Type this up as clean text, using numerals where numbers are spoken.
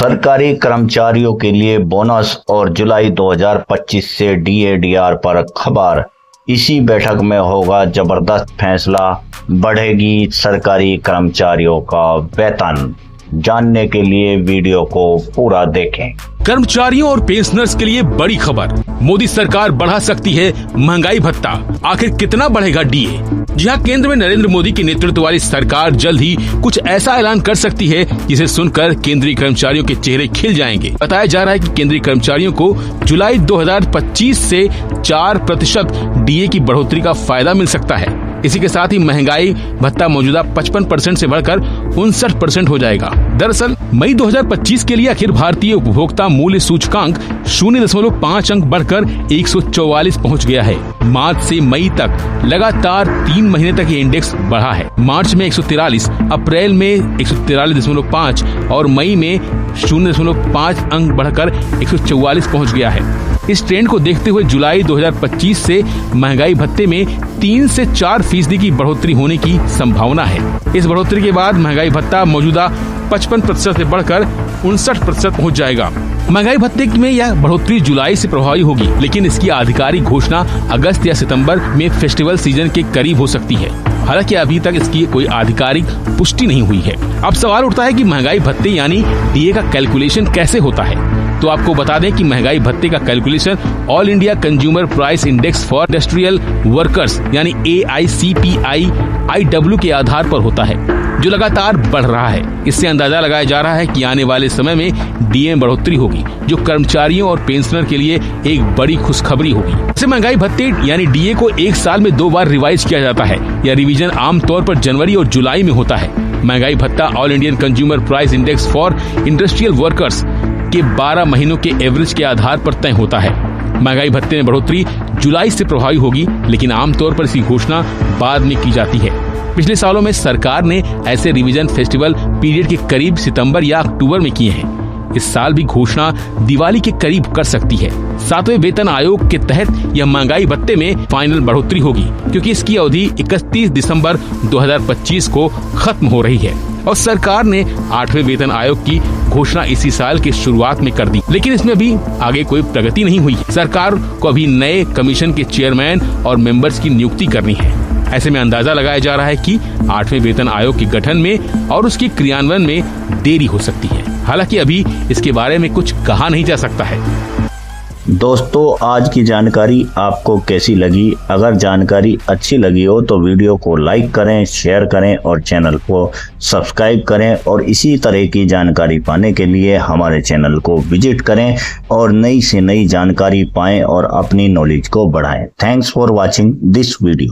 सरकारी कर्मचारियों के लिए बोनस और जुलाई 2025 से डीए/डीआर पर खबर। इसी बैठक में होगा जबरदस्त फैसला, बढ़ेगी सरकारी कर्मचारियों का वेतन। जानने के लिए वीडियो को पूरा देखें। कर्मचारियों और पेंशनर्स के लिए बड़ी खबर, मोदी सरकार बढ़ा सकती है महंगाई भत्ता। आखिर कितना बढ़ेगा डीए? जहां केंद्र में नरेंद्र मोदी के नेतृत्व वाली सरकार जल्द ही कुछ ऐसा ऐलान कर सकती है जिसे सुनकर केंद्रीय कर्मचारियों के चेहरे खिल जाएंगे। बताया जा रहा है कि केंद्रीय कर्मचारियों को जुलाई 2025 से 4% डीए की बढ़ोतरी का फायदा मिल सकता है। इसी के साथ ही महंगाई भत्ता मौजूदा 55% से बढ़कर 59% हो जाएगा। दरअसल मई 2025 के लिए अखिल भारतीय उपभोक्ता मूल्य सूचकांक 0.5 अंक बढ़कर 144 पहुंच गया है। मार्च से मई तक लगातार 3 महीने तक ये इंडेक्स बढ़ा है। मार्च में 143, अप्रैल में 143.5 और मई में 0.5 अंक बढ़कर 144 पहुंच गया है। इस ट्रेंड को देखते हुए जुलाई 2025 से महंगाई भत्ते में 3 से 4% की बढ़ोतरी होने की संभावना है। इस बढ़ोतरी के बाद महंगाई भत्ता मौजूदा 55% से बढ़कर 59% पहुंच जाएगा। महंगाई भत्ते में यह बढ़ोतरी जुलाई से प्रभावी होगी, लेकिन इसकी आधिकारिक घोषणा अगस्त या सितंबर में फेस्टिवल सीजन के करीब हो सकती है। हालांकि अभी तक इसकी कोई आधिकारिक पुष्टि नहीं हुई है। अब सवाल उठता है कि महंगाई भत्ते यानी डीए का कैलकुलेशन कैसे होता है। तो आपको बता दें कि महंगाई भत्ते का calculation all India consumer price index for industrial workers यानी AICPI-IW के आधार पर होता है, जो लगातार बढ़ रहा है। इससे अंदाजा लगाया जा रहा है कि आने वाले समय में डीए में बढ़ोतरी होगी, जो कर्मचारियों और पेंशनर के लिए एक बड़ी खुशखबरी होगी। इसे महंगाई भत्ते यानी डीए को 1 साल में 2 बार रिवाइज किया जाता है। यह रिवीजन आमतौर पर जनवरी और जुलाई में होता है। महंगाई भत्ता all Indian consumer price index for industrial workers के 12 महीनों के एवरेज के आधार पर तय होता है। महंगाई भत्ते में बढ़ोतरी जुलाई से प्रभावी होगी, लेकिन आमतौर पर इसकी घोषणा बाद में की जाती है। पिछले सालों में सरकार ने ऐसे रिवीजन फेस्टिवल पीरियड के करीब सितंबर या अक्टूबर में किए हैं। इस साल भी घोषणा दिवाली के करीब कर सकती है। 7वें वेतन आयोग के तहत यह महंगाई भत्ते में फाइनल बढ़ोतरी होगी, क्योंकि इसकी अवधि 31 दिसंबर 2025 को खत्म हो रही है और सरकार ने 8वें वेतन आयोग की घोषणा इसी साल के शुरुआत में कर दी। लेकिन इसमें अभी आगे कोई प्रगति नहीं हुई है। सरकार को अभी नए कमीशन के चेयरमैन और मेंबर्स की नियुक्ति करनी है। ऐसे में अंदाजा लगाया जा रहा है कि 8वें वेतन आयोग के गठन में और उसके क्रियान्वयन में देरी हो सकती है। हालांकि अभी इसके बारे में कुछ कहा नहीं जा सकता है। दोस्तों, आज की जानकारी आपको कैसी लगी? अगर जानकारी अच्छी लगी हो तो वीडियो को लाइक करें, शेयर करें और चैनल को सब्सक्राइब करें। और इसी तरह की जानकारी पाने के लिए हमारे चैनल को विजिट करें और नई से नई जानकारी पाएं और अपनी नॉलेज को बढ़ाएं। Thanks for watching this video.